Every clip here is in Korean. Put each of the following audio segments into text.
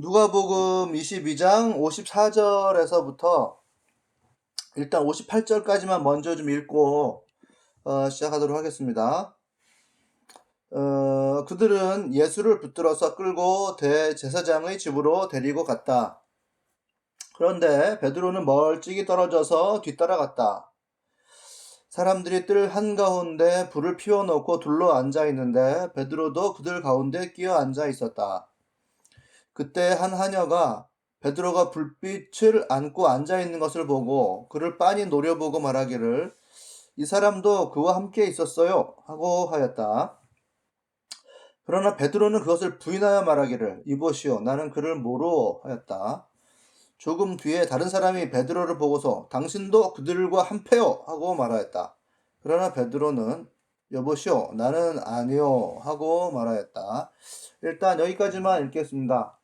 누가복음 22장 54절에서부터 일단 58절까지만 먼저 좀 읽고 시작하도록 하겠습니다. 그들은 예수를 붙들어서 끌고 대제사장의 집으로 데리고 갔다. 그런데 베드로는 멀찍이 떨어져서 뒤따라갔다. 사람들이 뜰 한가운데 불을 피워놓고 둘러 앉아 있는데 베드로도 그들 가운데 끼어 앉아 있었다. 그때 한 하녀가 베드로가 불빛을 안고 앉아 있는 것을 보고 그를 빤히 노려보고 말하기를 이 사람도 그와 함께 있었어요 하고 하였다. 그러나 베드로는 그것을 부인하여 말하기를 이보시오 나는 그를 모르오 하였다. 조금 뒤에 다른 사람이 베드로를 보고서 당신도 그들과 한패요 하고 말하였다. 그러나 베드로는 여보시오 나는 아니요 하고 말하였다. 일단 여기까지만 읽겠습니다.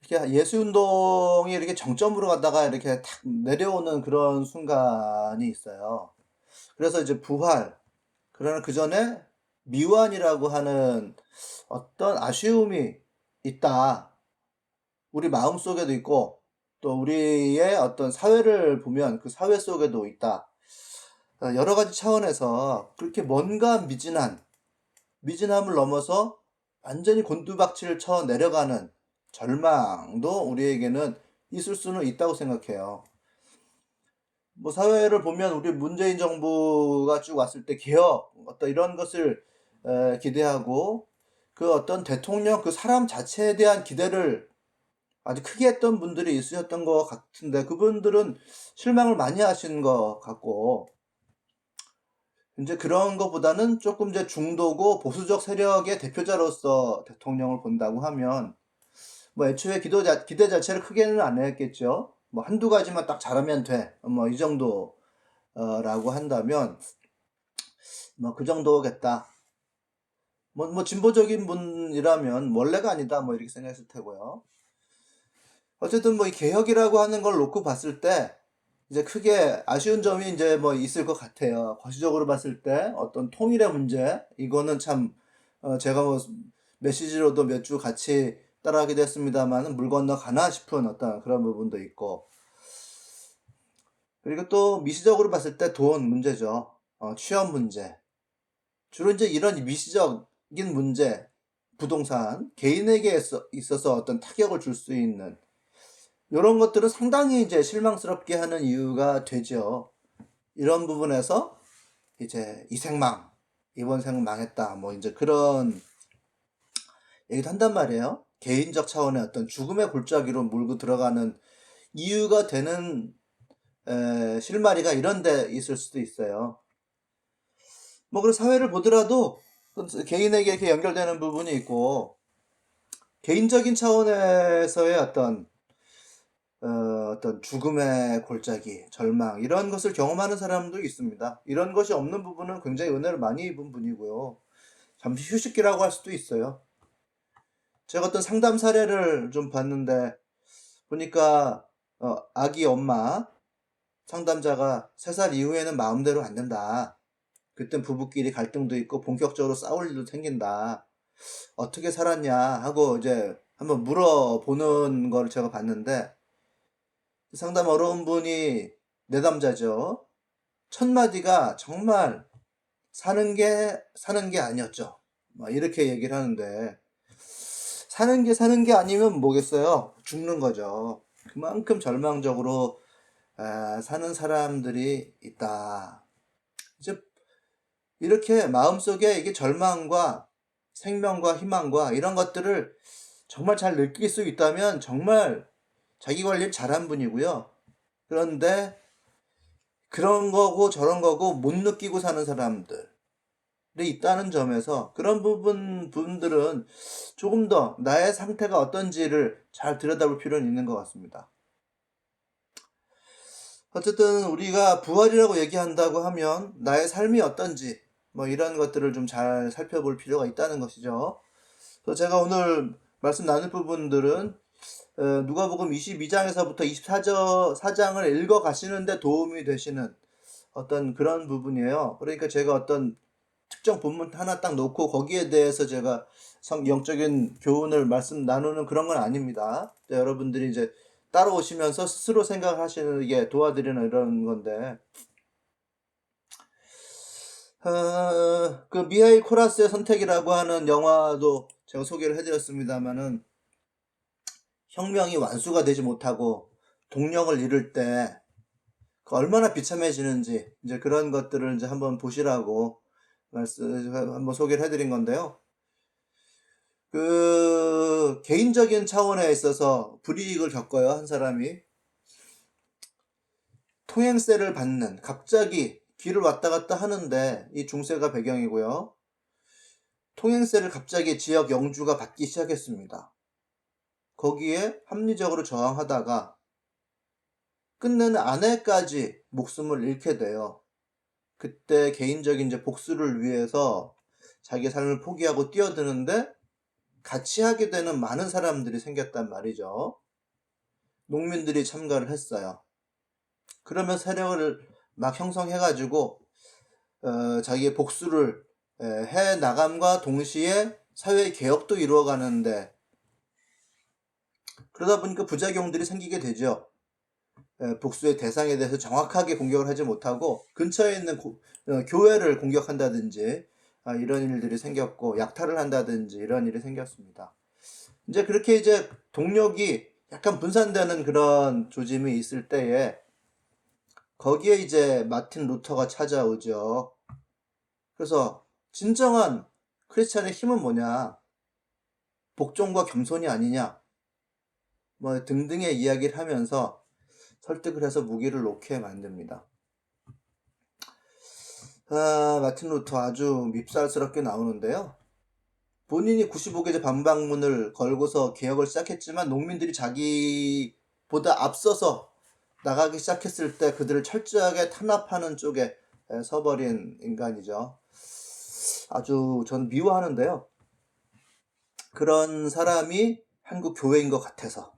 이렇게 예수 운동이 이렇게 정점으로 가다가 이렇게 탁 내려오는 그런 순간이 있어요. 그래서 이제 부활, 그러나 그 전에 미완이라고 하는 어떤 아쉬움이 있다. 우리 마음 속에도 있고, 또 우리의 어떤 사회를 보면 그 사회 속에도 있다. 여러 가지 차원에서 그렇게 뭔가 미진함을 넘어서 완전히 곤두박질을 쳐 내려가는 절망도 우리에게는 있을 수는 있다고 생각해요. 뭐 사회를 보면 우리 문재인 정부가 쭉 왔을 때 개혁 어떤 이런 것을 기대하고 그 어떤 대통령 그 사람 자체에 대한 기대를 아주 크게 했던 분들이 있으셨던 것 같은데 그분들은 실망을 많이 하신 것 같고 이제 그런 것보다는 조금 이제 중도고 보수적 세력의 대표자로서 대통령을 본다고 하면 뭐 애초에 기대 자체를 크게는 안 했겠죠. 뭐 한두 가지만 딱 잘하면 돼. 뭐 이 정도라고 한다면 뭐 그 정도겠다. 뭐 진보적인 분이라면 원래가 아니다 뭐 이렇게 생각했을 테고요. 어쨌든 뭐 이 개혁이라고 하는 걸 놓고 봤을 때 이제 크게 아쉬운 점이 이제 뭐 있을 것 같아요. 거시적으로 봤을 때 어떤 통일의 문제 이거는 참 제가 뭐 메시지로도 몇 주 같이 따라하기도 했습니다만 물 건너 가나 싶은 어떤 그런 부분도 있고 그리고 또 미시적으로 봤을 때 돈 문제죠. 취업 문제 주로 이제 이런 미시적인 문제 부동산 개인에게 있어서 어떤 타격을 줄 수 있는 이런 것들은 상당히 이제 실망스럽게 하는 이유가 되죠. 이런 부분에서 이제 이생망, 이번 생 망했다, 뭐 이제 그런 얘기도 한단 말이에요. 개인적 차원의 어떤 죽음의 골짜기로 몰고 들어가는 이유가 되는 실마리가 이런 데 있을 수도 있어요. 뭐 그런 사회를 보더라도 개인에게 이렇게 연결되는 부분이 있고 개인적인 차원에서의 어떤 죽음의 골짜기, 절망 이런 것을 경험하는 사람도 있습니다. 이런 것이 없는 부분은 굉장히 은혜를 많이 입은 분이고요. 잠시 휴식기라고 할 수도 있어요. 제가 어떤 상담 사례를 좀 봤는데 보니까 아기 엄마 상담자가 3살 이후에는 마음대로 안 된다. 그땐 부부끼리 갈등도 있고 본격적으로 싸울 일도 생긴다. 어떻게 살았냐 하고 이제 한번 물어보는 걸 제가 봤는데 상담 어려운 분이 내담자죠. 첫 마디가 정말 사는 게 아니었죠. 막 이렇게 얘기를 하는데 사는 게 아니면 뭐겠어요? 죽는 거죠. 그만큼 절망적으로 사는 사람들이 있다. 이제 이렇게 마음속에 이게 절망과 생명과 희망과 이런 것들을 정말 잘 느낄 수 있다면 정말 자기 관리를 잘한 분이고요. 그런데 그런 거고 저런 거고 못 느끼고 사는 사람들이 있다는 점에서 그런 분들은 조금 더 나의 상태가 어떤지를 잘 들여다볼 필요는 있는 것 같습니다. 어쨌든 우리가 부활이라고 얘기한다고 하면 나의 삶이 어떤지 뭐 이런 것들을 좀 잘 살펴볼 필요가 있다는 것이죠. 그래서 제가 오늘 말씀 나눌 부분들은 누가복음 22장에서부터 24장을 읽어 가시는데 도움이 되시는 어떤 그런 부분이에요. 그러니까 제가 어떤 특정 본문 하나 딱 놓고 거기에 대해서 제가 영적인 교훈을 말씀 나누는 그런 건 아닙니다. 여러분들이 이제 따라오시면서 스스로 생각하시는 게 도와드리는 이런 건데, 그 미하일 코라스의 선택이라고 하는 영화도 제가 소개를 해드렸습니다만은, 혁명이 완수가 되지 못하고 동력을 잃을 때 그 얼마나 비참해지는지 이제 그런 것들을 이제 한번 보시라고 한번 소개를 해드린 건데요. 그 개인적인 차원에 있어서 불이익을 겪어요. 한 사람이 통행세를 받는, 갑자기 길을 왔다 갔다 하는데, 이 중세가 배경이고요. 통행세를 갑자기 지역 영주가 받기 시작했습니다. 거기에 합리적으로 저항하다가 끝내는 아내까지 목숨을 잃게 돼요. 그때 개인적인 이제 복수를 위해서 자기 삶을 포기하고 뛰어드는데 같이 하게 되는 많은 사람들이 생겼단 말이죠. 농민들이 참가를 했어요. 그러면 세력을 막 형성해가지고 자기의 복수를 해 나감과 동시에 사회 개혁도 이루어가는데, 그러다 보니까 부작용들이 생기게 되죠. 복수의 대상에 대해서 정확하게 공격을 하지 못하고 근처에 있는 교회를 공격한다든지 이런 일들이 생겼고, 약탈을 한다든지 이런 일이 생겼습니다. 이제 그렇게 이제 동력이 약간 분산되는 그런 조짐이 있을 때에 거기에 이제 마틴 루터가 찾아오죠. 그래서 진정한 크리스찬의 힘은 뭐냐? 복종과 겸손이 아니냐? 뭐 등등의 이야기를 하면서 설득을 해서 무기를 놓게 만듭니다. 마틴 루터 아주 밉살스럽게 나오는데요. 본인이 95개제 반박문을 걸고서 개혁을 시작했지만 농민들이 자기보다 앞서서 나가기 시작했을 때 그들을 철저하게 탄압하는 쪽에 서버린 인간이죠. 아주 전 미워하는데요. 그런 사람이 한국 교회인 것 같아서.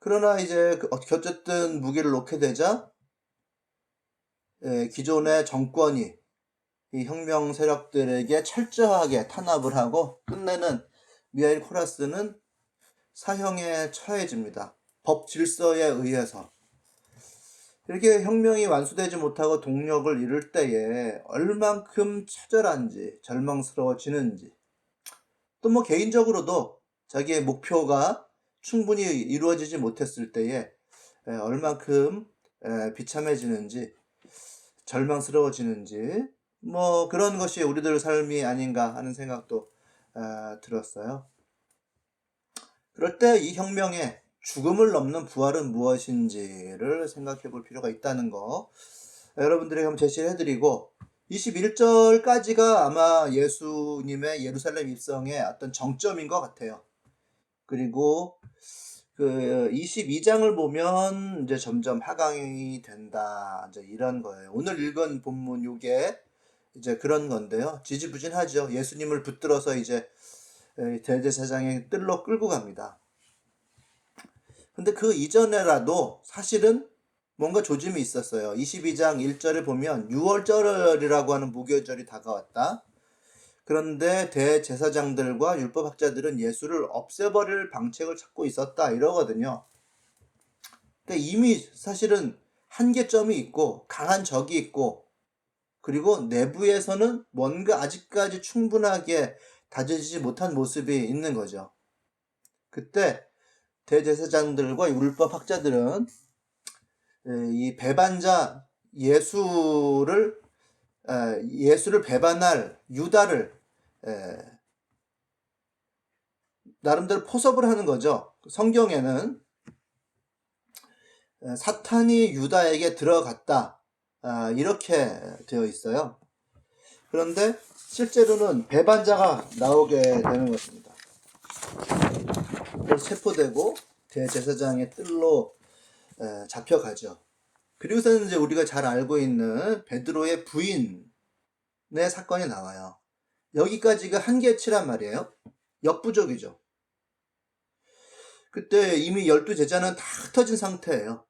그러나 이제 어쨌든 무기를 놓게 되자 기존의 정권이 이 혁명 세력들에게 철저하게 탄압을 하고 끝내는 미하일 코라스는 사형에 처해집니다. 법 질서에 의해서. 이렇게 혁명이 완수되지 못하고 동력을 잃을 때에 얼만큼 처절한지, 절망스러워지는지, 또 뭐 개인적으로도 자기의 목표가 충분히 이루어지지 못했을 때에 얼만큼 비참해지는지, 절망스러워지는지, 뭐 그런 것이 우리들 삶이 아닌가 하는 생각도 들었어요. 그럴 때 이 혁명의 죽음을 넘는 부활은 무엇인지를 생각해 볼 필요가 있다는 거 여러분들에게 한번 제시를 해드리고, 21절까지가 아마 예수님의 예루살렘 입성의 어떤 정점인 것 같아요. 그리고 그 22장을 보면 이제 점점 하강이 된다, 이제 이런 거예요. 오늘 읽은 본문 요게 이제 그런 건데요. 지지부진하죠. 예수님을 붙들어서 이제 대제사장의 뜰로 끌고 갑니다. 근데 그 이전에라도 사실은 뭔가 조짐이 있었어요. 22장 1절에 보면 6월절이라고 하는 무교절이 다가왔다. 그런데 대제사장들과 율법학자들은 예수를 없애버릴 방책을 찾고 있었다, 이러거든요. 그러니까 이미 사실은 한계점이 있고 강한 적이 있고, 그리고 내부에서는 뭔가 아직까지 충분하게 다져지지 못한 모습이 있는 거죠. 그때 대제사장들과 율법학자들은 이 배반자 예수를 배반할 유다를 나름대로 포섭을 하는 거죠. 성경에는 사탄이 유다에게 들어갔다, 이렇게 되어 있어요. 그런데 실제로는 배반자가 나오게 되는 것입니다. 그래서 체포되고 대제사장의 뜰로 잡혀가죠. 그리고서는 이제 우리가 잘 알고 있는 베드로의 부인의 사건이 나와요. 여기까지가 한계치란 말이에요. 역부족이죠. 그때 이미 12제자는 다 흩어진 상태예요.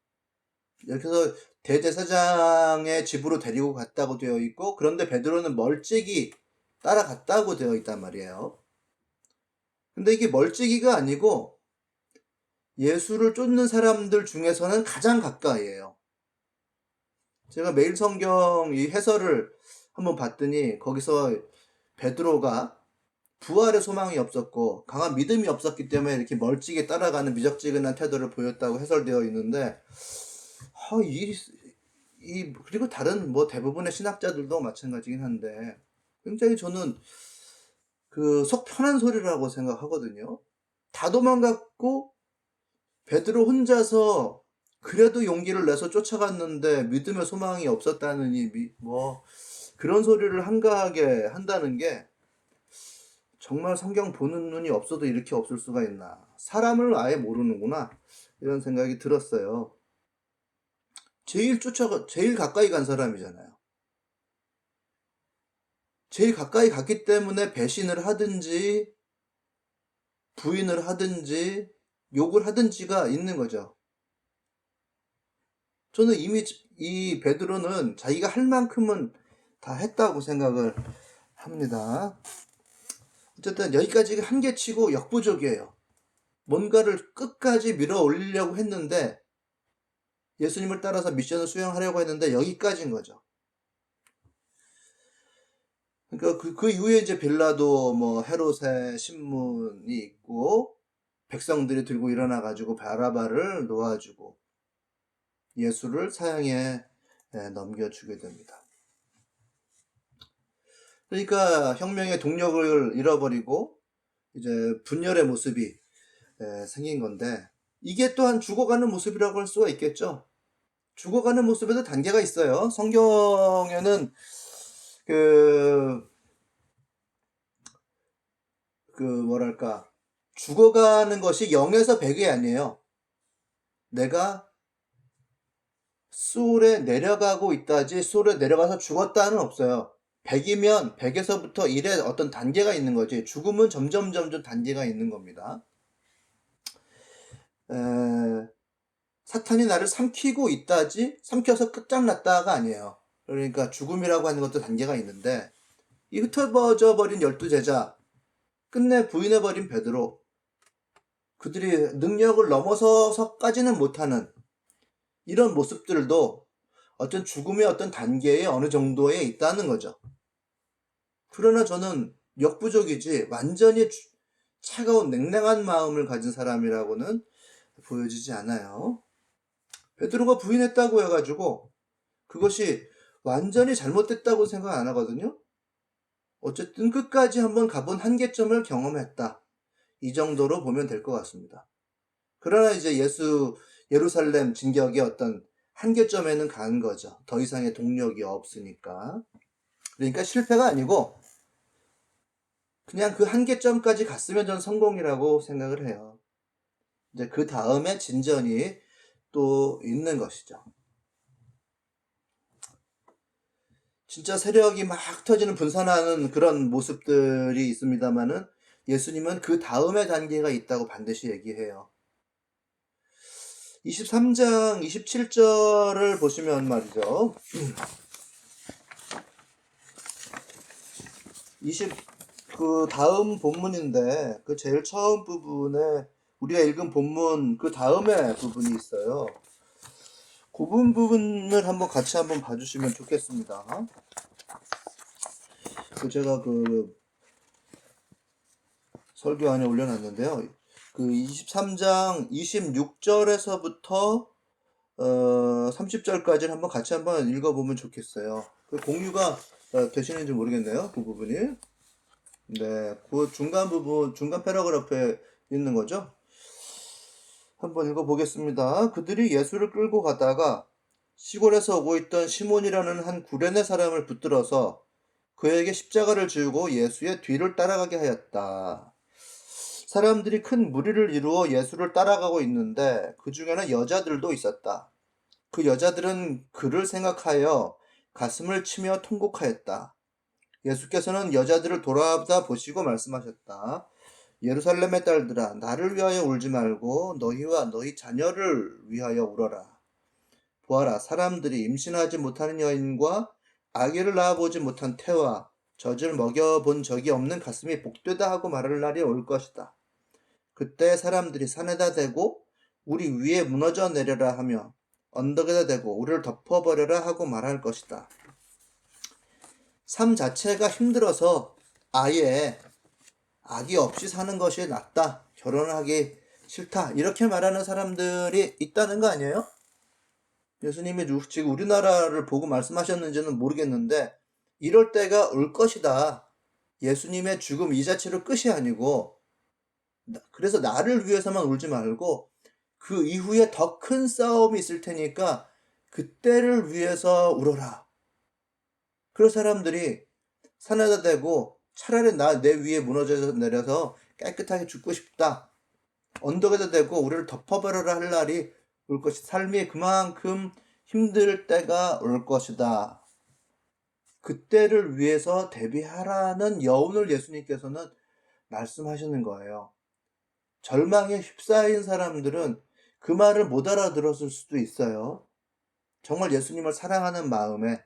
여기서 대제사장의 집으로 데리고 갔다고 되어 있고, 그런데 베드로는 멀찍이 따라갔다고 되어 있단 말이에요. 근데 이게 멀찍이가 아니고 예수를 쫓는 사람들 중에서는 가장 가까이에요. 제가 매일 성경 이 해설을 한번 봤더니 거기서 베드로가 부활의 소망이 없었고 강한 믿음이 없었기 때문에 이렇게 멀찍이 따라가는 미적지근한 태도를 보였다고 해설되어 있는데, 그리고 다른 뭐 대부분의 신학자들도 마찬가지긴 한데, 굉장히 저는 그 속 편한 소리라고 생각하거든요. 다 도망갔고 베드로 혼자서 그래도 용기를 내서 쫓아갔는데 믿음의 소망이 없었다느니 뭐 그런 소리를 한가하게 한다는 게, 정말 성경 보는 눈이 없어도 이렇게 없을 수가 있나, 사람을 아예 모르는구나, 이런 생각이 들었어요. 제일 가까이 간 사람이잖아요. 제일 가까이 갔기 때문에 배신을 하든지 부인을 하든지 욕을 하든지가 있는 거죠. 저는 이미 이 베드로는 자기가 할 만큼은 다 했다고 생각을 합니다. 어쨌든 여기까지 한계치고 역부족이에요. 뭔가를 끝까지 밀어 올리려고 했는데, 예수님을 따라서 미션을 수행하려고 했는데 여기까지인 거죠. 그러니까 그 이후에 이제 빌라도 뭐 헤롯의 신문이 있고 백성들이 들고 일어나 가지고 바라바를 놓아주고 예수를 사형에 넘겨주게 됩니다. 그러니까 혁명의 동력을 잃어버리고 이제 분열의 모습이 생긴 건데, 이게 또한 죽어가는 모습이라고 할 수가 있겠죠. 죽어가는 모습에도 단계가 있어요. 성경에는 뭐랄까, 죽어가는 것이 0에서 100이 아니에요. 내가 수올에 내려가고 있다지 수올에 내려가서 죽었다는 없어요. 100이면 100에서부터 1의 어떤 단계가 있는 거지, 죽음은 점점 단계가 있는 겁니다. 사탄이 나를 삼키고 있다지 삼켜서 끝장났다가 아니에요. 그러니까 죽음이라고 하는 것도 단계가 있는데, 이 흩어져 버린 12제자, 끝내 부인해버린 베드로, 그들이 능력을 넘어서서까지는 못하는 이런 모습들도 어떤 죽음의 어떤 단계에 어느 정도에 있다는 거죠. 그러나 저는 역부족이지 완전히 차가운 냉랭한 마음을 가진 사람이라고는 보여지지 않아요. 베드로가 부인했다고 해가지고 그것이 완전히 잘못됐다고 생각 안 하거든요. 어쨌든 끝까지 한번 가본 한계점을 경험했다, 이 정도로 보면 될 것 같습니다. 그러나 이제 예루살렘 진격의 어떤 한계점에는 간 거죠. 더 이상의 동력이 없으니까. 그러니까 실패가 아니고 그냥 그 한계점까지 갔으면 전 성공이라고 생각을 해요. 이제 그 다음에 진전이 또 있는 것이죠. 진짜 세력이 막 터지는, 분산하는 그런 모습들이 있습니다만은, 예수님은 그 다음의 단계가 있다고 반드시 얘기해요. 23장 27절을 보시면 말이죠. 그 다음 본문인데 그 제일 처음 부분에 우리가 읽은 본문 그 다음에 부분이 있어요. 그 부분을 한번 같이 한번 봐주시면 좋겠습니다. 제가 그 설교 안에 올려놨는데요. 그 23장 26절에서부터 30절까지를 한번 같이 한번 읽어보면 좋겠어요. 그 공유가 되시는지 모르겠네요. 그 부분이. 네, 그 중간 부분, 중간 패러그래프에 있는 거죠. 한번 읽어보겠습니다. 그들이 예수를 끌고 가다가 시골에서 오고 있던 시몬이라는 한 구레네 사람을 붙들어서 그에게 십자가를 지우고 예수의 뒤를 따라가게 하였다. 사람들이 큰 무리를 이루어 예수를 따라가고 있는데 그 중에는 여자들도 있었다. 그 여자들은 그를 생각하여 가슴을 치며 통곡하였다. 예수께서는 여자들을 돌아다 보시고 말씀하셨다. 예루살렘의 딸들아, 나를 위하여 울지 말고 너희와 너희 자녀를 위하여 울어라. 보아라, 사람들이 임신하지 못하는 여인과 아기를 낳아보지 못한 태와 젖을 먹여본 적이 없는 가슴이 복되다 하고 말할 날이 올 것이다. 그때 사람들이 산에다 대고 우리 위에 무너져 내려라 하며 언덕에다 대고 우리를 덮어버려라 하고 말할 것이다. 삶 자체가 힘들어서 아예 아기 없이 사는 것이 낫다. 결혼하기 싫다. 이렇게 말하는 사람들이 있다는 거 아니에요? 예수님이 지금 우리나라를 보고 말씀하셨는지는 모르겠는데 이럴 때가 올 것이다. 예수님의 죽음 이 자체로 끝이 아니고 그래서 나를 위해서만 울지 말고 그 이후에 더 큰 싸움이 있을 테니까 그때를 위해서 울어라. 그런 사람들이 산에다 대고 차라리 내 위에 무너져 내려서 깨끗하게 죽고 싶다. 언덕에다 대고 우리를 덮어버려라 할 날이 올 것이 삶이 그만큼 힘들 때가 올 것이다. 그때를 위해서 대비하라는 여운을 예수님께서는 말씀하시는 거예요. 절망에 휩싸인 사람들은 그 말을 못 알아들었을 수도 있어요. 정말 예수님을 사랑하는 마음에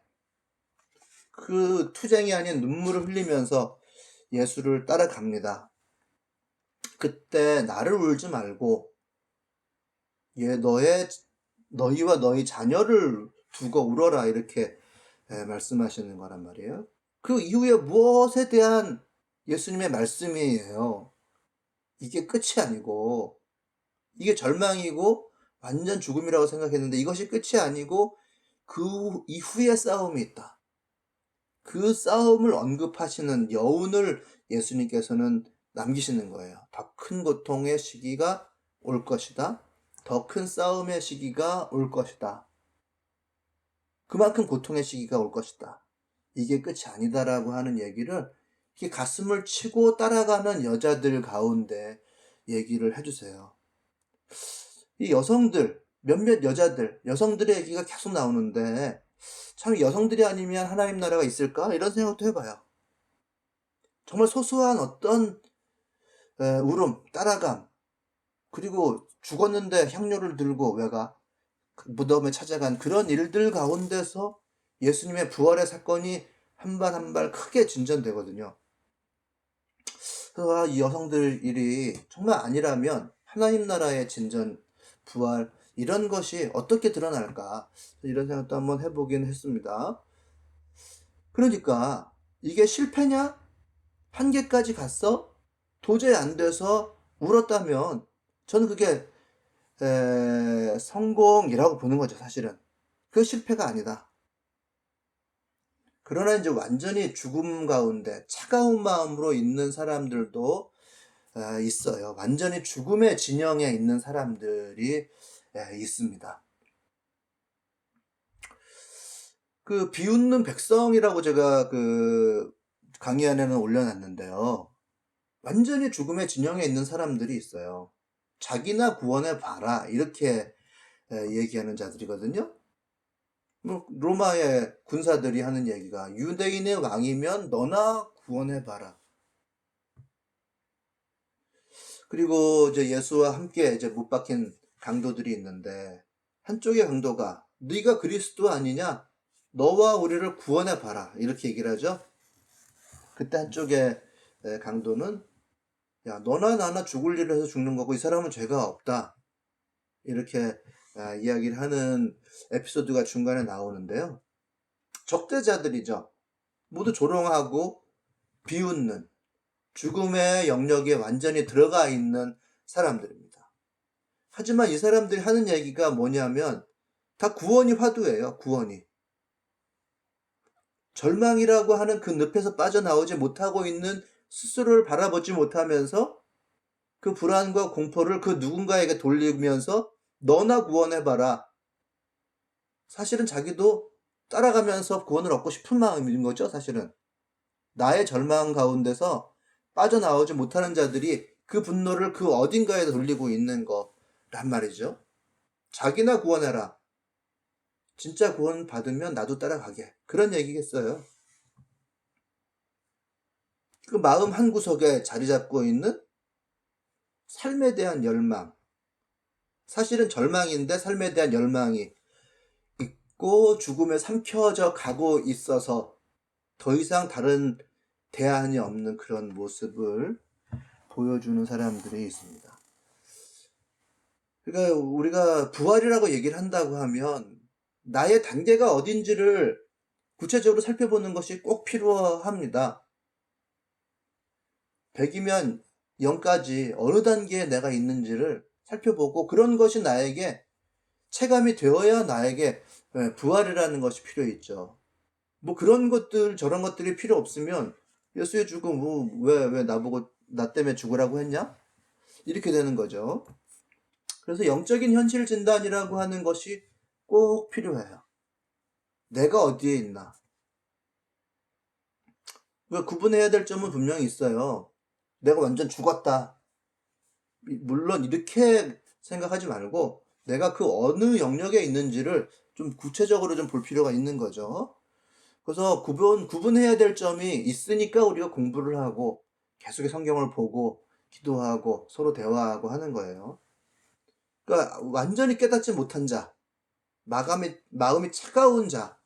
그 투쟁이 아닌 눈물을 흘리면서 예수를 따라갑니다. 그때 나를 울지 말고 너희와 너희 자녀를 두고 울어라 이렇게 말씀하시는 거란 말이에요. 그 이후에 무엇에 대한 예수님의 말씀이에요. 이게 끝이 아니고 이게 절망이고 완전 죽음이라고 생각했는데 이것이 끝이 아니고 그 이후에 싸움이 있다. 그 싸움을 언급하시는 여운을 예수님께서는 남기시는 거예요. 더 큰 고통의 시기가 올 것이다. 더 큰 싸움의 시기가 올 것이다. 그만큼 고통의 시기가 올 것이다. 이게 끝이 아니다라고 하는 얘기를 이렇게 가슴을 치고 따라가는 여자들 가운데 얘기를 해주세요. 이 여성들, 몇몇 여성들의 얘기가 계속 나오는데 참 여성들이 아니면 하나님 나라가 있을까? 이런 생각도 해봐요. 정말 소소한 어떤 울음, 따라감, 그리고 죽었는데 향료를 들고 무덤에 찾아간 그런 일들 가운데서 예수님의 부활의 사건이 한 발 한 발 크게 진전되거든요. 그래서 이 여성들 일이 정말 아니라면 하나님 나라의 진전, 부활 이런 것이 어떻게 드러날까 이런 생각도 한번 해보긴 했습니다. 그러니까 이게 실패냐? 한계까지 갔어? 도저히 안 돼서 울었다면 저는 그게 성공이라고 보는 거죠, 사실은. 그 실패가 아니다. 그러나 이제 완전히 죽음 가운데 차가운 마음으로 있는 사람들도 있어요. 완전히 죽음의 진영에 있는 사람들이 있습니다. 그 비웃는 백성이라고 제가 그 강의 안에는 올려놨는데요. 완전히 죽음의 진영에 있는 사람들이 있어요. 자기나 구원해 봐라 이렇게 얘기하는 자들이거든요. 로마의 군사들이 하는 얘기가 유대인의 왕이면 너나 구원해 봐라. 그리고 이제 예수와 함께 이제 못 박힌 강도들이 있는데 한쪽의 강도가 네가 그리스도 아니냐? 너와 우리를 구원해 봐라. 이렇게 얘기를 하죠. 그때 한쪽의 강도는 야, 너나 나나 죽을 일을 해서 죽는 거고 이 사람은 죄가 없다. 이렇게 이야기를 하는 에피소드가 중간에 나오는데요. 적대자들이죠. 모두 조롱하고 비웃는 죽음의 영역에 완전히 들어가 있는 사람들입니다. 하지만 이 사람들이 하는 얘기가 뭐냐면 다 구원이 화두예요. 구원이. 절망이라고 하는 그 늪에서 빠져나오지 못하고 있는 스스로를 바라보지 못하면서 그 불안과 공포를 그 누군가에게 돌리면서 너나 구원해봐라. 사실은 자기도 따라가면서 구원을 얻고 싶은 마음인 거죠. 사실은. 나의 절망 가운데서 빠져나오지 못하는 자들이 그 분노를 그 어딘가에 돌리고 있는 거란 말이죠. 자기나 구원해라. 진짜 구원 받으면 나도 따라가게. 그런 얘기겠어요. 그 마음 한구석에 자리 잡고 있는 삶에 대한 열망. 사실은 절망인데 삶에 대한 열망이 죽음에 삼켜져 가고 있어서 더 이상 다른 대안이 없는 그런 모습을 보여주는 사람들이 있습니다. 그러니까 우리가 부활이라고 얘기를 한다고 하면 나의 단계가 어딘지를 구체적으로 살펴보는 것이 꼭 필요합니다. 100이면 0까지 어느 단계에 내가 있는지를 살펴보고 그런 것이 나에게 체감이 되어야 나에게 부활이라는 것이 필요 있죠. 뭐 그런 것들 저런 것들이 필요 없으면 예수의 죽음 왜 나보고 나 때문에 죽으라고 했냐? 이렇게 되는 거죠. 그래서 영적인 현실 진단이라고 하는 것이 꼭 필요해요. 내가 어디에 있나? 구분해야 될 점은 분명히 있어요. 내가 완전 죽었다. 물론 이렇게 생각하지 말고 내가 그 어느 영역에 있는지를 좀 구체적으로 좀 볼 필요가 있는 거죠. 그래서 구분해야 될 점이 있으니까 우리가 공부를 하고 계속의 성경을 보고 기도하고 서로 대화하고 하는 거예요. 그러니까 완전히 깨닫지 못한 자, 마음이 차가운 자,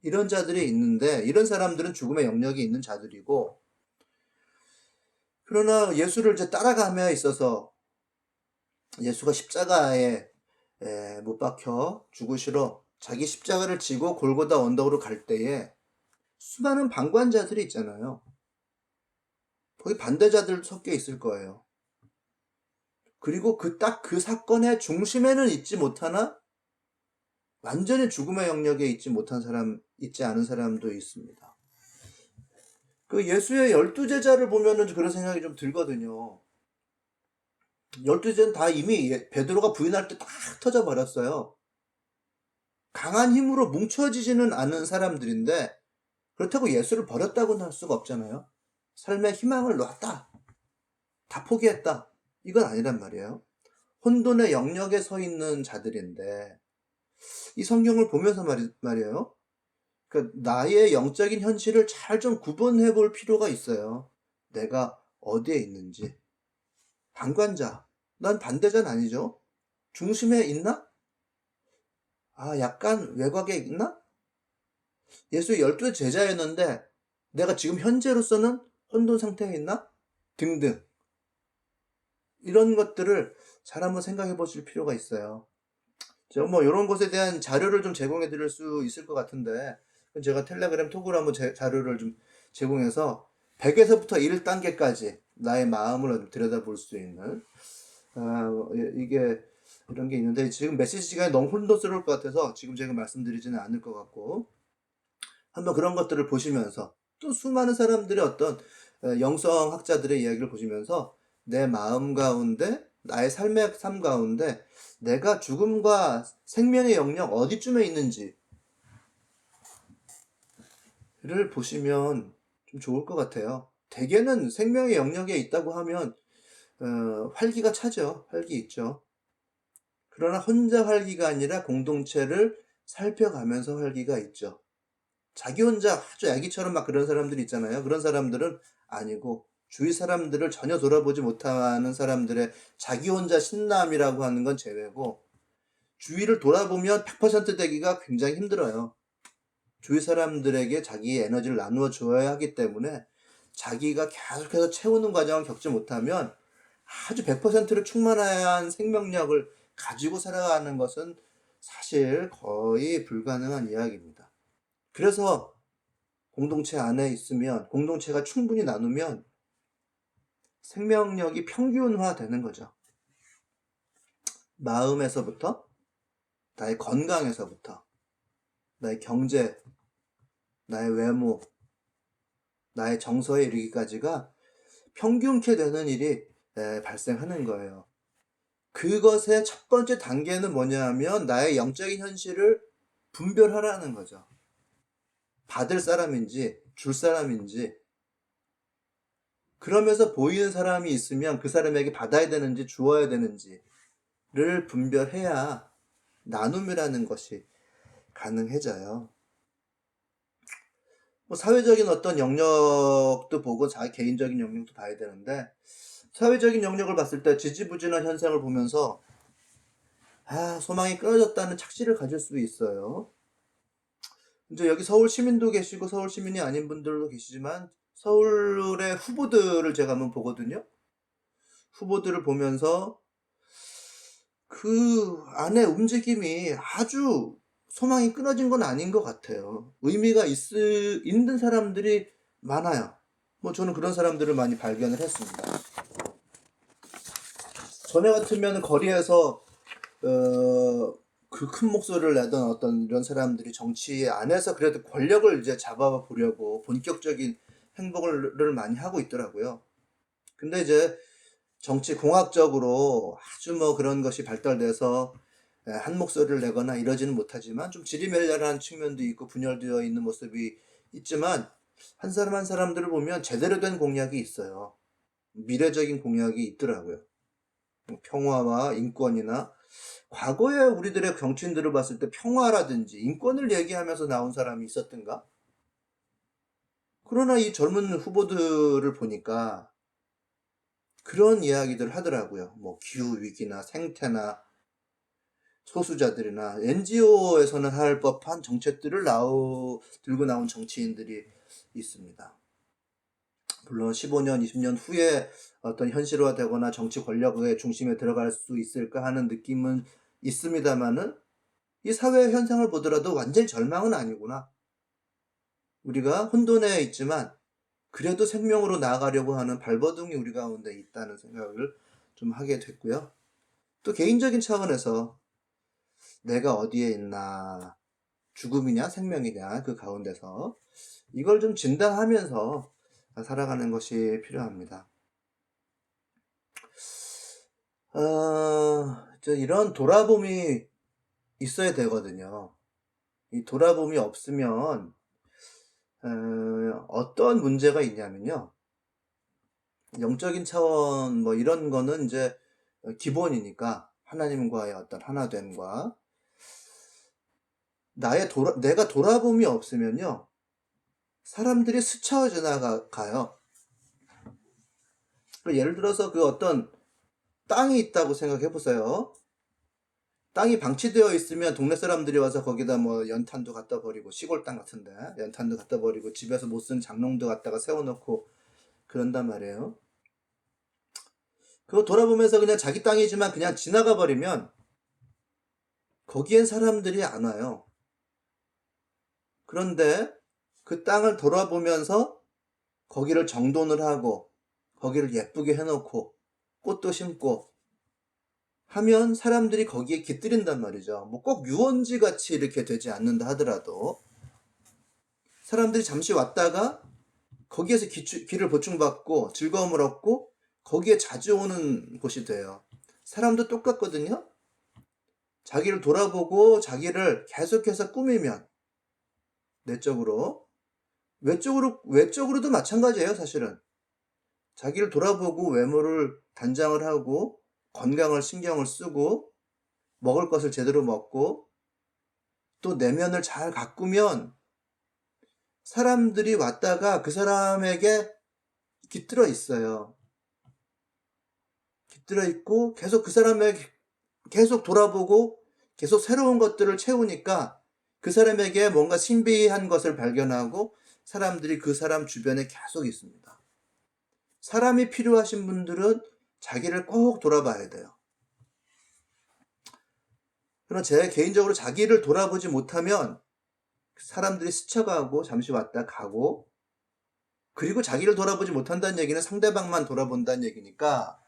이런 자들이 있는데 이런 사람들은 죽음의 영역이 있는 자들이고, 그러나 예수를 이제 따라감에 있어서 예수가 십자가에 못 박혀 죽으시러 자기 십자가를 지고 골고다 언덕으로 갈 때에 수많은 방관자들이 있잖아요. 거기 반대자들도 섞여 있을 거예요. 그리고 딱 그 사건의 중심에는 있지 못하나 완전히 죽음의 영역에 있지 않은 사람도 있습니다. 그 예수의 12제자를 보면은 그런 생각이 좀 들거든요. 12제자는 다 이미 베드로가 부인할 때 딱 터져 버렸어요. 강한 힘으로 뭉쳐지지는 않은 사람들인데 그렇다고 예수를 버렸다고는 할 수가 없잖아요. 삶의 희망을 놨다. 다 포기했다. 이건 아니란 말이에요. 혼돈의 영역에 서 있는 자들인데 이 성경을 보면서 말이에요. 그러니까 나의 영적인 현실을 잘 좀 구분해 볼 필요가 있어요. 내가 어디에 있는지. 방관자. 난 반대자는 아니죠. 중심에 있나? 약간 외곽에 있나? 예수의 12 제자였는데 내가 지금 현재로서는 혼돈 상태에 있나? 등등. 이런 것들을 잘 한번 생각해 보실 필요가 있어요. 제가 뭐 이런 것에 대한 자료를 좀 제공해 드릴 수 있을 것 같은데 제가 텔레그램 톡으로 한번 자료를 좀 제공해서 100에서부터 1단계까지 나의 마음을 들여다볼 수 있는 이게 이런 게 있는데 지금 메시지 시간이 너무 혼돈스러울 것 같아서 지금 제가 말씀드리지는 않을 것 같고 한번 그런 것들을 보시면서 또 수많은 사람들의 어떤 영성학자들의 이야기를 보시면서 내 마음 가운데 나의 삶의 삶 가운데 내가 죽음과 생명의 영역 어디쯤에 있는지를 보시면 좀 좋을 것 같아요. 대개는 생명의 영역에 있다고 하면 활기가 차죠. 활기 있죠. 그러나 혼자 활기가 아니라 공동체를 살펴가면서 활기가 있죠. 자기 혼자 아주 애기처럼 막 그런 사람들이 있잖아요. 그런 사람들은 아니고 주위 사람들을 전혀 돌아보지 못하는 사람들의 자기 혼자 신남이라고 하는 건 제외고 주위를 돌아보면 100% 되기가 굉장히 힘들어요. 주위 사람들에게 자기의 에너지를 나누어 줘야 하기 때문에 자기가 계속해서 채우는 과정을 겪지 못하면 아주 100%를 충만한 생명력을 가지고 살아가는 것은 사실 거의 불가능한 이야기입니다. 그래서 공동체 안에 있으면 공동체가 충분히 나누면 생명력이 평균화되는 거죠. 마음에서부터 나의 건강에서부터 나의 경제, 나의 외모, 나의 정서에 이르기까지가 평균케 되는 일이 발생하는 거예요. 그것의 첫 번째 단계는 뭐냐 하면 나의 영적인 현실을 분별하라는 거죠. 받을 사람인지 줄 사람인지, 그러면서 보이는 사람이 있으면 그 사람에게 받아야 되는지 주어야 되는지를 분별해야 나눔이라는 것이 가능해져요. 뭐 사회적인 어떤 영역도 보고 자기 개인적인 영역도 봐야 되는데 사회적인 영역을 봤을 때 지지부진한 현상을 보면서 소망이 끊어졌다는 착시를 가질 수 있어요. 이제 여기 서울 시민도 계시고 서울 시민이 아닌 분들도 계시지만 서울의 후보들을 제가 한번 보거든요. 후보들을 보면서 그 안에 움직임이 아주 소망이 끊어진 건 아닌 것 같아요. 의미가 있는 사람들이 많아요. 뭐 저는 그런 사람들을 많이 발견을 했습니다. 전에 같으면 거리에서 그 큰 목소리를 내던 어떤 이런 사람들이 정치 안에서 그래도 권력을 이제 잡아보려고 본격적인 행보를 많이 하고 있더라고요. 근데 이제 정치 공학적으로 아주 뭐 그런 것이 발달돼서 한 목소리를 내거나 이러지는 못하지만 좀 지리멸렬한 측면도 있고 분열되어 있는 모습이 있지만 한 사람 한 사람들을 보면 제대로 된 공약이 있어요. 미래적인 공약이 있더라고요. 평화와 인권이나 과거에 우리들의 정치인들을 봤을 때 평화라든지 인권을 얘기하면서 나온 사람이 있었던가? 그러나 이 젊은 후보들을 보니까 그런 이야기들을 하더라고요. 뭐 기후위기나 생태나 소수자들이나 NGO에서는 할 법한 정책들을 들고 나온 정치인들이 있습니다. 물론 15년, 20년 후에 어떤 현실화되거나 정치 권력의 중심에 들어갈 수 있을까 하는 느낌은 있습니다만은 이 사회 현상을 보더라도 완전히 절망은 아니구나. 우리가 혼돈에 있지만 그래도 생명으로 나아가려고 하는 발버둥이 우리 가운데 있다는 생각을 좀 하게 됐고요. 또 개인적인 차원에서 내가 어디에 있나, 죽음이냐 생명이냐 그 가운데서 이걸 좀 진단하면서 살아가는 것이 필요합니다. 이런 돌아봄이 있어야 되거든요. 이 돌아봄이 없으면 어떤 문제가 있냐면요. 영적인 차원 뭐 이런 거는 이제 기본이니까 하나님과의 어떤 하나됨과 내가 돌아봄이 없으면요. 사람들이 스쳐 지나가요. 예를 들어서 그 어떤 땅이 있다고 생각해 보세요. 땅이 방치되어 있으면 동네 사람들이 와서 거기다 뭐 연탄도 갖다 버리고 시골 땅 같은데 연탄도 갖다 버리고 집에서 못 쓴 장롱도 갖다가 세워놓고 그런단 말이에요. 그거 돌아보면서 그냥 자기 땅이지만 그냥 지나가 버리면 거기엔 사람들이 안 와요. 그런데 그 땅을 돌아보면서 거기를 정돈을 하고 거기를 예쁘게 해놓고 꽃도 심고 하면 사람들이 거기에 깃들인단 말이죠. 뭐 꼭 유원지 같이 이렇게 되지 않는다 하더라도 사람들이 잠시 왔다가 거기에서 기를 보충받고 즐거움을 얻고 거기에 자주 오는 곳이 돼요. 사람도 똑같거든요. 자기를 돌아보고 자기를 계속해서 꾸미면 내적으로 외적으로도 마찬가지예요. 사실은 자기를 돌아보고 외모를 단장을 하고 건강을 신경을 쓰고 먹을 것을 제대로 먹고 또 내면을 잘 가꾸면 사람들이 왔다가 그 사람에게 깃들어 있어요. 깃들어 있고 계속 그 사람에게 계속 돌아보고 계속 새로운 것들을 채우니까 그 사람에게 뭔가 신비한 것을 발견하고 사람들이 그 사람 주변에 계속 있습니다. 사람이 필요하신 분들은 자기를 꼭 돌아봐야 돼요. 그러나 제 개인적으로 자기를 돌아보지 못하면 사람들이 스쳐가고 잠시 왔다 가고 그리고 자기를 돌아보지 못한다는 얘기는 상대방만 돌아본다는 얘기니까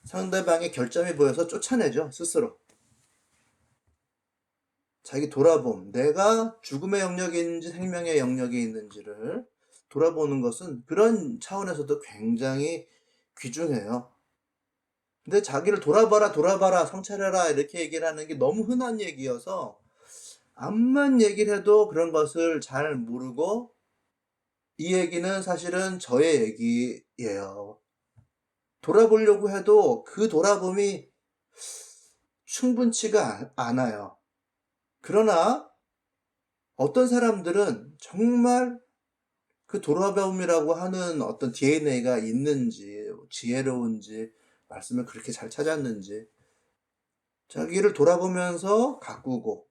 상대방의 결점이 보여서 쫓아내죠. 스스로. 자기 돌아봄, 내가 죽음의 영역에 있는지 생명의 영역에 있는지를 돌아보는 것은 그런 차원에서도 굉장히 귀중해요. 근데 자기를 돌아봐라, 성찰해라 이렇게 얘기를 하는 게 너무 흔한 얘기여서 암만 얘기를 해도 그런 것을 잘 모르고 이 얘기는 사실은 저의 얘기예요. 돌아보려고 해도 그 돌아봄이 충분치가 않아요. 그러나 어떤 사람들은 정말 그 돌아봄이라고 하는 어떤 DNA가 있는지 지혜로운지 말씀을 그렇게 잘 찾았는지 자기를 돌아보면서 가꾸고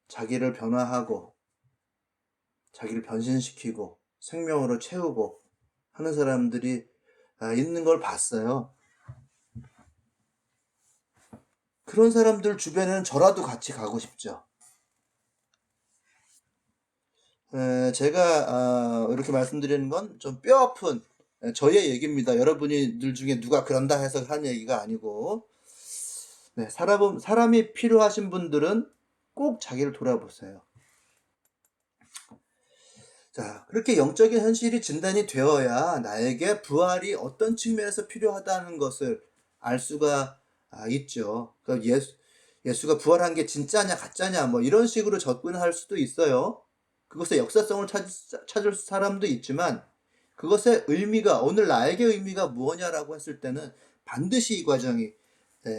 자기를 변화하고 자기를 변신시키고 생명으로 채우고 하는 사람들이 있는 걸 봤어요. 그런 사람들 주변에는 저라도 같이 가고 싶죠. 제가 이렇게 말씀드리는 건 좀 뼈아픈 저의 얘기입니다. 여러분들 중에 누가 그런다 해서 하는 얘기가 아니고, 네, 사람이 필요하신 분들은 꼭 자기를 돌아보세요. 자, 그렇게 영적인 현실이 진단이 되어야 나에게 부활이 어떤 측면에서 필요하다는 것을 알 수가 있죠. 그러니까 예수가 부활한 게 진짜냐 가짜냐 뭐 이런 식으로 접근할 수도 있어요. 그것의 역사성을 찾을 사람도 있지만, 그것의 의미가, 오늘 나에게 의미가 무엇냐라고 했을 때는 반드시 이 과정이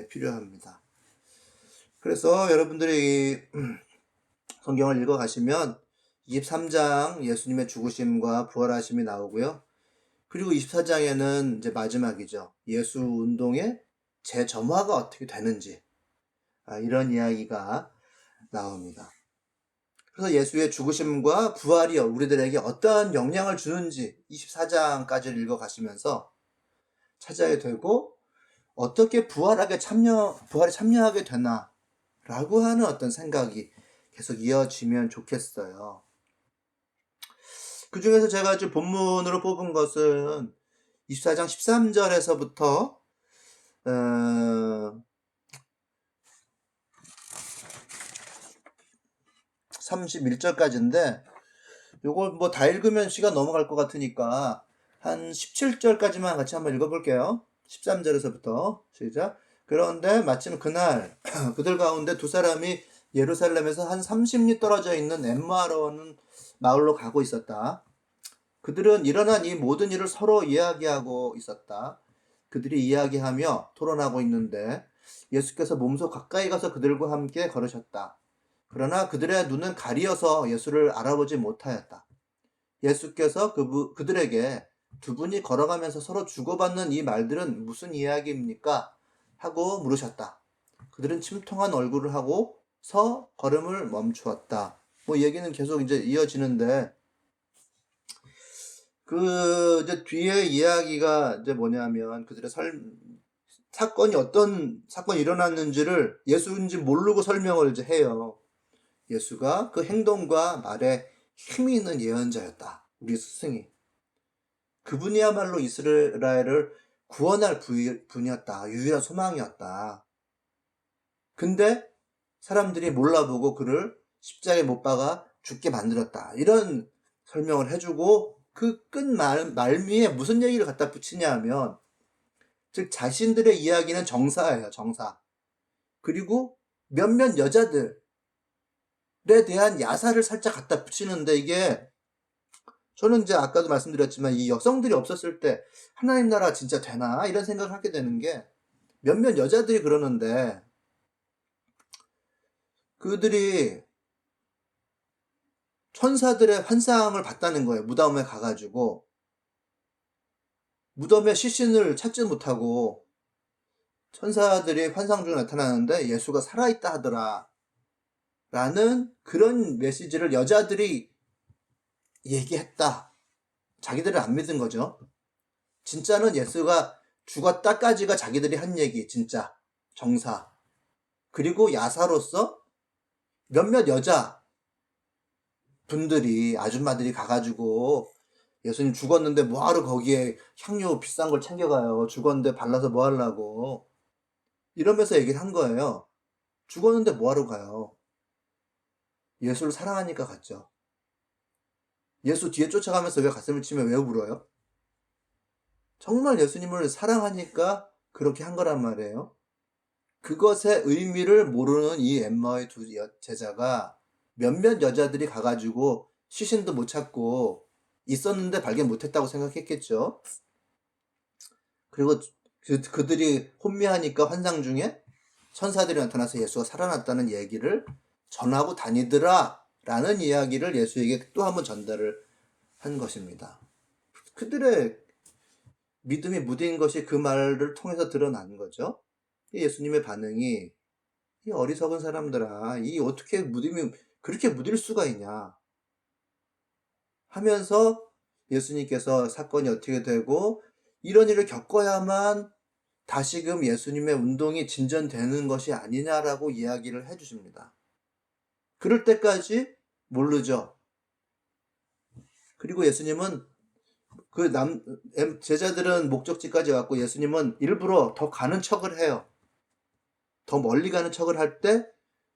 필요합니다. 그래서 여러분들이 성경을 읽어 가시면 23장 예수님의 죽으심과 부활하심이 나오고요. 그리고 24장에는 이제 마지막이죠. 예수 운동의 재점화가 어떻게 되는지, 이런 이야기가 나옵니다. 그래서 예수의 죽으심과 부활이 우리들에게 어떠한 영향을 주는지 24장까지를 읽어 가시면서 찾아야 되고, 어떻게 부활에 참여하게 되나 라고 하는 어떤 생각이 계속 이어지면 좋겠어요. 그 중에서 제가 아주 본문으로 뽑은 것은 24장 13절에서부터 31절까지인데, 요걸 뭐 다 읽으면 시간 넘어갈 것 같으니까 한 17절까지만 같이 한번 읽어볼게요. 13절에서부터 시작. 그런데 마침 그날 그들 가운데 두 사람이 예루살렘에서 한 30리 떨어져 있는 엠마라는 마을로 가고 있었다. 그들은 일어난 이 모든 일을 서로 이야기하고 있었다. 그들이 이야기하며 토론하고 있는데 예수께서 몸소 가까이 가서 그들과 함께 걸으셨다. 그러나 그들의 눈은 가리어서 예수를 알아보지 못하였다. 예수께서 그들에게 두 분이 걸어가면서 서로 주고받는 이 말들은 무슨 이야기입니까? 하고 물으셨다. 그들은 침통한 얼굴을 하고 서 걸음을 멈추었다. 뭐 얘기는 계속 이제 이어지는데, 이제 뒤에 이야기가 이제 뭐냐면 그들의 사건이 어떤 사건이 일어났는지를 예수인지 모르고 설명을 이제 해요. 예수가 그 행동과 말에 힘이 있는 예언자였다. 우리 스승이. 그분이야말로 이스라엘을 구원할 분이었다. 유일한 소망이었다. 근데 사람들이 몰라보고 그를 십자가에 못 박아 죽게 만들었다. 이런 설명을 해주고, 그 끝 말미에 무슨 얘기를 갖다 붙이냐 하면, 즉 자신들의 이야기는 정사예요. 정사. 그리고 몇몇 여자들에 대한 야사를 살짝 갖다 붙이는데, 이게 저는 이제 아까도 말씀드렸지만 이 여성들이 없었을 때 하나님 나라 진짜 되나 이런 생각을 하게 되는 게, 몇몇 여자들이 그러는데 그들이 천사들의 환상을 봤다는 거예요. 무덤에 가가지고 무덤에 시신을 찾지 못하고 천사들이 환상 중에 나타나는데 예수가 살아있다 하더라 라는 그런 메시지를 여자들이 얘기했다. 자기들을 안 믿은 거죠. 진짜는 예수가 죽었다까지가 자기들이 한 얘기, 진짜 정사. 그리고 야사로서 몇몇 여자 분들이, 아줌마들이 가가지고 예수님 죽었는데 뭐하러 거기에 향료 비싼 걸 챙겨가요. 죽었는데 발라서 뭐 하려고. 이러면서 얘기를 한 거예요. 죽었는데 뭐하러 가요. 예수를 사랑하니까 갔죠. 예수 뒤에 쫓아가면서 왜 가슴을 치며 왜 울어요? 정말 예수님을 사랑하니까 그렇게 한 거란 말이에요. 그것의 의미를 모르는 이 엠마의 두 제자가, 몇몇 여자들이 가가지고 시신도 못 찾고 있었는데 발견 못했다고 생각했겠죠. 그리고 그들이 혼미하니까 환상 중에 천사들이 나타나서 예수가 살아났다는 얘기를 전하고 다니더라 라는 이야기를 예수에게 또 한번 전달을 한 것입니다. 그들의 믿음이 무딘 것이 그 말을 통해서 드러난 거죠. 예수님의 반응이, 이 어리석은 사람들아, 이 어떻게 그렇게 무딜 수가 있냐 하면서 예수님께서 사건이 어떻게 되고 이런 일을 겪어야만 다시금 예수님의 운동이 진전되는 것이 아니냐라고 이야기를 해 주십니다. 그럴 때까지 모르죠. 그리고 예수님은 제자들은 목적지까지 왔고 예수님은 일부러 더 가는 척을 해요. 더 멀리 가는 척을 할 때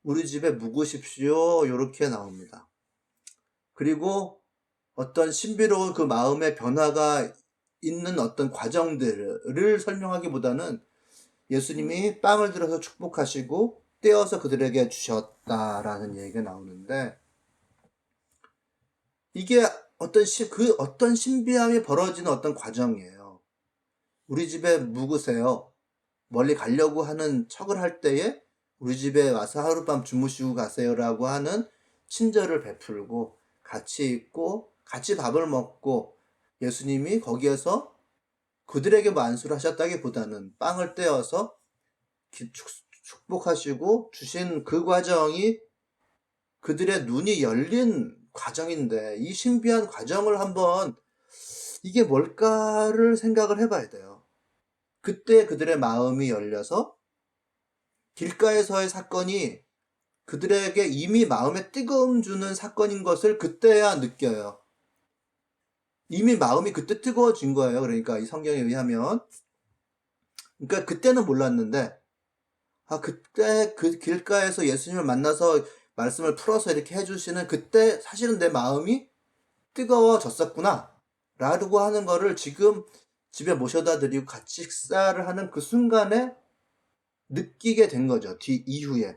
우리 집에 묵으십시오 요렇게 나옵니다. 그리고 어떤 신비로운 그 마음의 변화가 있는 어떤 과정들을 설명하기보다는 예수님이 빵을 들어서 축복하시고 떼어서 그들에게 주셨다라는 얘기가 나오는데, 이게 어떤 신비함이 벌어지는 어떤 과정이에요. 우리 집에 묵으세요. 멀리 가려고 하는 척을 할 때에 우리 집에 와서 하룻밤 주무시고 가세요라고 하는 친절을 베풀고 같이 있고 같이 밥을 먹고, 예수님이 거기에서 그들에게 만수를 하셨다기보다는 빵을 떼어서 축복하시고 주신 그 과정이 그들의 눈이 열린 과정인데, 이 신비한 과정을 한번 이게 뭘까를 생각을 해봐야 돼요. 그때 그들의 마음이 열려서 길가에서의 사건이 그들에게 이미 마음에 뜨거움 주는 사건인 것을 그때야 느껴요. 이미 마음이 그때 뜨거워진 거예요. 그러니까 이 성경에 의하면. 그러니까 그때는 몰랐는데, 그때 그 길가에서 예수님을 만나서 말씀을 풀어서 이렇게 해주시는 그때 사실은 내 마음이 뜨거워졌었구나 라고 하는 거를 지금 집에 모셔다 드리고 같이 식사를 하는 그 순간에 느끼게 된 거죠. 이후에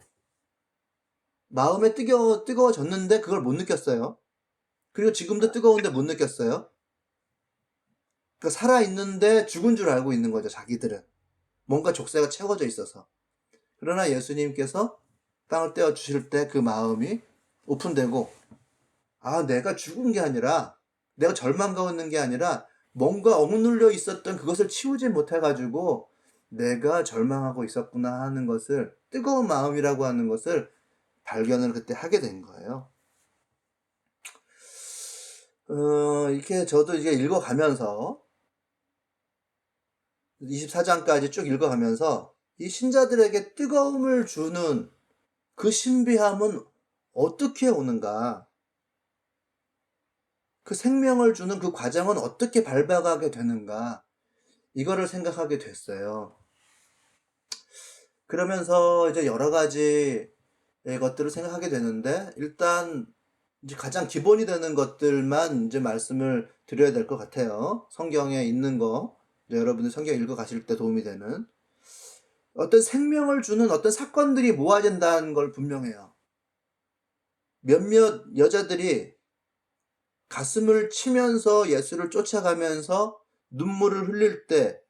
마음에 뜨거워졌는데 그걸 못 느꼈어요. 그리고 지금도 뜨거운데 못 느꼈어요. 그러니까 살아있는데 죽은 줄 알고 있는 거죠. 자기들은 뭔가 족쇄가 채워져 있어서. 그러나 예수님께서 땅을 떼어 주실 때 그 마음이 오픈되고, 내가 죽은 게 아니라, 내가 절망하고 있는 게 아니라 뭔가 억눌려 있었던 그것을 치우지 못해가지고 내가 절망하고 있었구나 하는 것을, 뜨거운 마음이라고 하는 것을 발견을 그때 하게 된 거예요. 이렇게 저도 이제 읽어가면서 24장까지 쭉 읽어가면서 이 신자들에게 뜨거움을 주는 그 신비함은 어떻게 오는가, 그 생명을 주는 그 과정은 어떻게 밟아가게 되는가, 이거를 생각하게 됐어요. 그러면서 이제 여러 가지 것들을 생각하게 되는데, 일단 이제 가장 기본이 되는 것들만 이제 말씀을 드려야 될 것 같아요. 성경에 있는 거, 여러분들 성경 읽어 가실 때 도움이 되는 어떤 생명을 주는 어떤 사건들이 모아진다는 걸 분명해요. 몇몇 여자들이 가슴을 치면서 예수를 쫓아가면서 눈물을 흘릴 때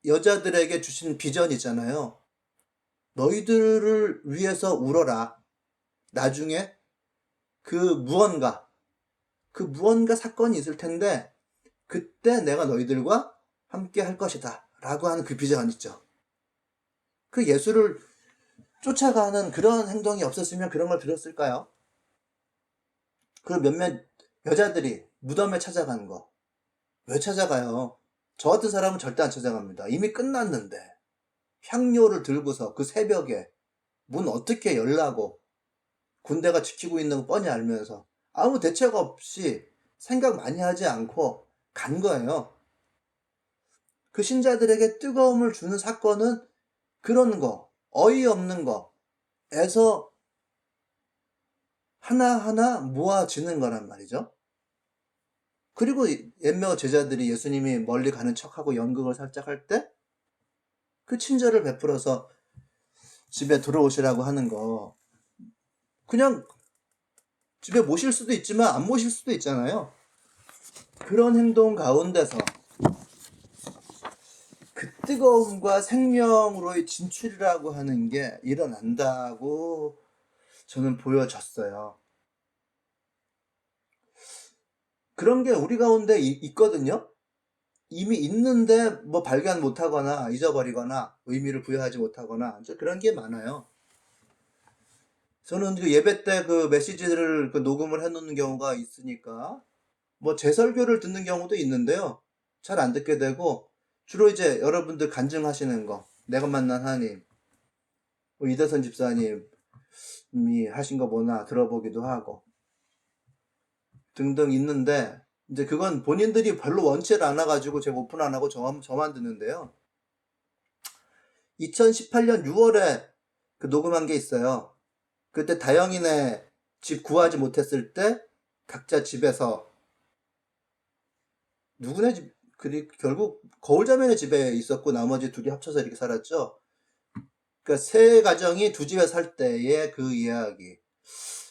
여자들에게 주신 비전이잖아요. 너희들을 위해서 울어라. 나중에 그 무언가 사건이 있을 텐데 그때 내가 너희들과 함께 할 것이다 라고 하는 그 비전 있죠. 그 예수를 쫓아가는 그런 행동이 없었으면 그런 걸 들었을까요? 그 몇몇 여자들이 무덤에 찾아간 거, 왜 찾아가요? 저 같은 사람은 절대 안 찾아갑니다. 이미 끝났는데 향료를 들고서 그 새벽에 문 어떻게 열라고, 군대가 지키고 있는 거 뻔히 알면서 아무 대책 없이 생각 많이 하지 않고 간 거예요. 그 신자들에게 뜨거움을 주는 사건은 그런 거, 어이없는 거에서 하나하나 모아지는 거란 말이죠. 그리고 몇몇 제자들이 예수님이 멀리 가는 척하고 연극을 살짝 할 때 그 친절을 베풀어서 집에 들어오시라고 하는 거, 그냥 집에 모실 수도 있지만 안 모실 수도 있잖아요. 그런 행동 가운데서 그 뜨거움과 생명으로의 진출이라고 하는 게 일어난다고 저는 보여졌어요. 그런 게 우리 가운데 있거든요. 이미 있는데 뭐 발견 못하거나 잊어버리거나 의미를 부여하지 못하거나 그런 게 많아요. 저는 그 예배 때 그 메시지를 그 녹음을 해 놓는 경우가 있으니까 뭐 제 설교를 듣는 경우도 있는데요. 잘 안 듣게 되고 주로 이제 여러분들 간증하시는 거, 내가 만난 하나님, 뭐 이대선 집사님이 하신 거 뭐나 들어보기도 하고 등등 있는데, 이제 그건 본인들이 별로 원치를 않아 가지고 제가 오픈 안 하고 저만 듣는데요. 2018년 6월에 그 녹음한 게 있어요. 그때 다영이네 집 구하지 못했을 때 각자 집에서 누구네 집, 결국 거울자매네 집에 있었고 나머지 둘이 합쳐서 이렇게 살았죠. 그러니까 세 가정이 두 집에 살 때의 그 이야기.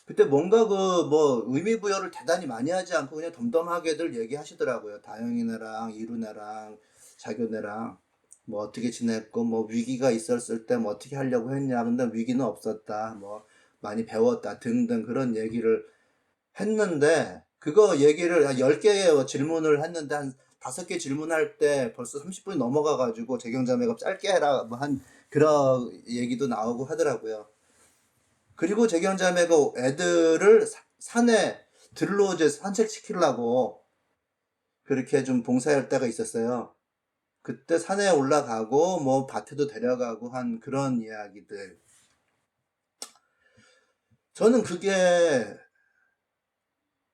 그때 뭔가 그 뭐 의미 부여를 대단히 많이 하지 않고 그냥 덤덤하게들 얘기하시더라고요. 다영이네랑 이루네랑 자교네랑 뭐 어떻게 지냈고 뭐 위기가 있었을 때 뭐 어떻게 하려고 했냐. 근데 위기는 없었다. 뭐 많이 배웠다 등등 그런 얘기를 했는데, 그거 얘기를 한 10개의 질문을 했는데 한 5개 질문할 때 벌써 30분이 넘어가 가지고 재경자매가 짧게 해라 뭐 한 그런 얘기도 나오고 하더라고요. 그리고 재경자매가 애들을 산에 들로 이제 산책시키려고 그렇게 좀 봉사할 때가 있었어요. 그때 산에 올라가고 뭐 밭에도 데려가고 한 그런 이야기들. 저는 그게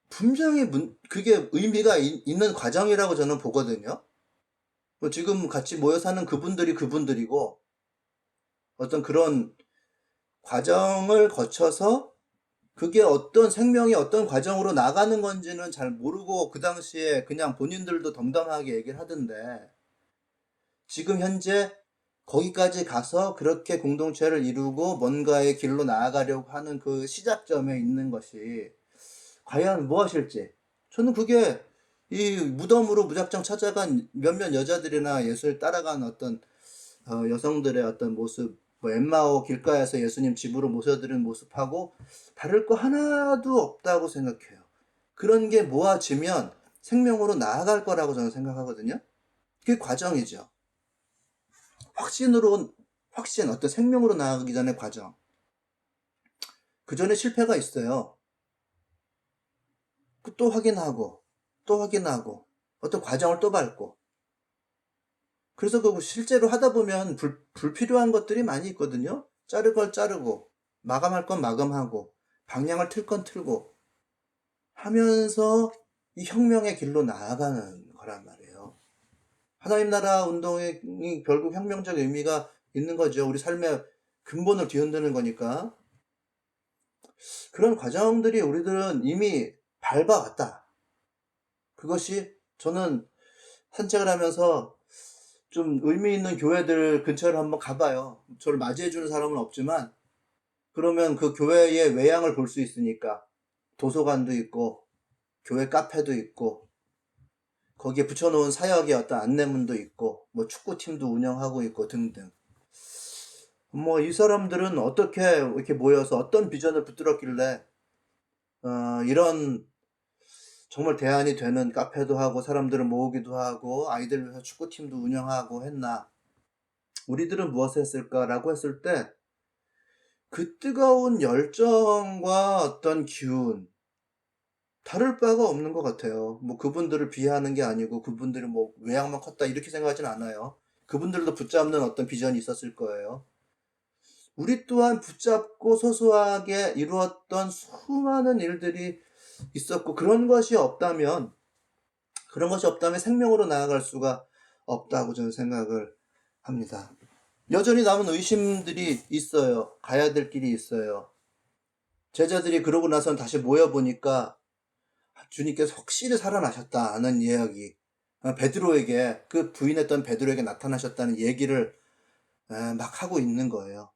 분명히 그게 의미가 있는 과정이라고 저는 보거든요. 뭐 지금 같이 모여 사는 그분들이 그분들이고 어떤 그런 과정을 거쳐서 그게 어떤 생명이 어떤 과정으로 나가는 건지는 잘 모르고 그 당시에 그냥 본인들도 덤덤하게 얘기를 하던데, 지금 현재 거기까지 가서 그렇게 공동체를 이루고 뭔가의 길로 나아가려고 하는 그 시작점에 있는 것이 과연 무엇일지, 저는 그게 이 무덤으로 무작정 찾아간 몇몇 여자들이나 예수를 따라간 어떤 여성들의 어떤 모습, 뭐 엠마오 길가에서 예수님 집으로 모셔드린 모습하고 다를 거 하나도 없다고 생각해요. 그런 게 모아지면 생명으로 나아갈 거라고 저는 생각하거든요. 그게 과정이죠. 확신, 어떤 생명으로 나아가기 전에 과정. 그 전에 실패가 있어요. 또 확인하고, 또 확인하고, 어떤 과정을 또 밟고. 그래서 그 실제로 하다 보면 불필요한 것들이 많이 있거든요. 자를 걸 자르고, 마감할 건 마감하고, 방향을 틀 건 틀고 하면서 이 혁명의 길로 나아가는 거란 말이에요. 하나님 나라 운동이 결국 혁명적 의미가 있는 거죠. 우리 삶의 근본을 뒤흔드는 거니까. 그런 과정들이 우리들은 이미 밟아왔다. 그것이 저는 산책을 하면서 좀 의미 있는 교회들 근처를 한번 가봐요. 저를 맞이해주는 사람은 없지만 그러면 그 교회의 외양을 볼 수 있으니까 도서관도 있고 교회 카페도 있고 거기에 붙여놓은 사역의 어떤 안내문도 있고 뭐 축구팀도 운영하고 있고 등등. 뭐 이 사람들은 어떻게 이렇게 모여서 어떤 비전을 붙들었길래 이런 정말 대안이 되는 카페도 하고 사람들을 모으기도 하고 아이들 위해서 축구팀도 운영하고 했나. 우리들은 무엇을 했을까라고 했을 때 그 뜨거운 열정과 어떤 기운, 다를 바가 없는 것 같아요. 뭐 그분들을 비하하는 게 아니고 그분들이 뭐 외양만 컸다 이렇게 생각하진 않아요. 그분들도 붙잡는 어떤 비전이 있었을 거예요. 우리 또한 붙잡고 소소하게 이루었던 수많은 일들이 있었고 그런 것이 없다면 생명으로 나아갈 수가 없다고 저는 생각을 합니다. 여전히 남은 의심들이 있어요. 가야 될 길이 있어요. 제자들이 그러고 나선 다시 모여보니까 주님께서 확실히 살아나셨다는 이야기, 베드로에게, 그 부인했던 베드로에게 나타나셨다는 얘기를 막 하고 있는 거예요.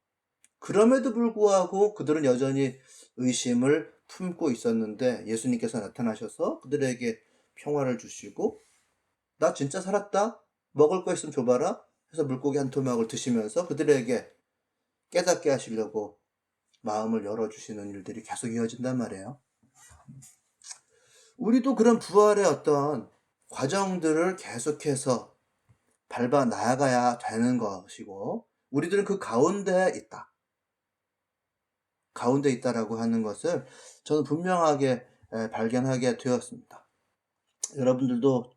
그럼에도 불구하고 그들은 여전히 의심을 품고 있었는데 예수님께서 나타나셔서 그들에게 평화를 주시고, 나 진짜 살았다? 먹을 거 있으면 줘봐라? 해서 물고기 한 토막을 드시면서 그들에게 깨닫게 하시려고 마음을 열어주시는 일들이 계속 이어진단 말이에요. 우리도 그런 부활의 어떤 과정들을 계속해서 밟아 나아가야 되는 것이고, 우리들은 그 가운데에 있다. 가운데 있다라고 하는 것을 저는 분명하게 발견하게 되었습니다. 여러분들도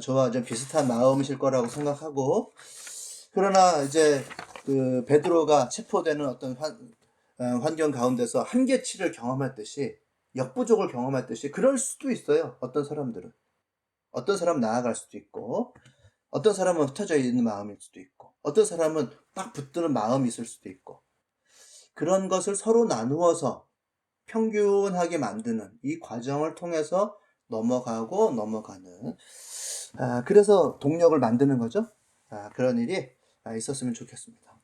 저와 좀 비슷한 마음이실 거라고 생각하고, 그러나 이제 그 베드로가 체포되는 어떤 환경 가운데서 한계치를 경험했듯이, 역부족을 경험했듯이 그럴 수도 있어요. 어떤 사람들은. 어떤 사람은 나아갈 수도 있고, 어떤 사람은 흩어져 있는 마음일 수도 있고, 어떤 사람은 딱 붙드는 마음이 있을 수도 있고, 그런 것을 서로 나누어서 평균하게 만드는 이 과정을 통해서 넘어가는, 그래서 동력을 만드는 거죠. 그런 일이 있었으면 좋겠습니다.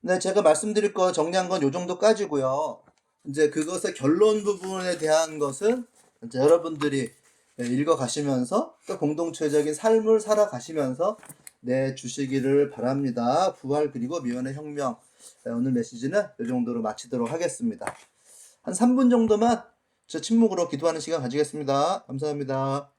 네, 제가 말씀드릴 거 정리한 건 요 정도까지고요. 이제 그것의 결론 부분에 대한 것은 이제 여러분들이 읽어가시면서 또 공동체적인 삶을 살아가시면서 내주시기를 바랍니다. 부활 그리고 미원의 혁명. 오늘 메시지는 이 정도로 마치도록 하겠습니다. 한 3분 정도만 저 침묵으로 기도하는 시간 가지겠습니다. 감사합니다.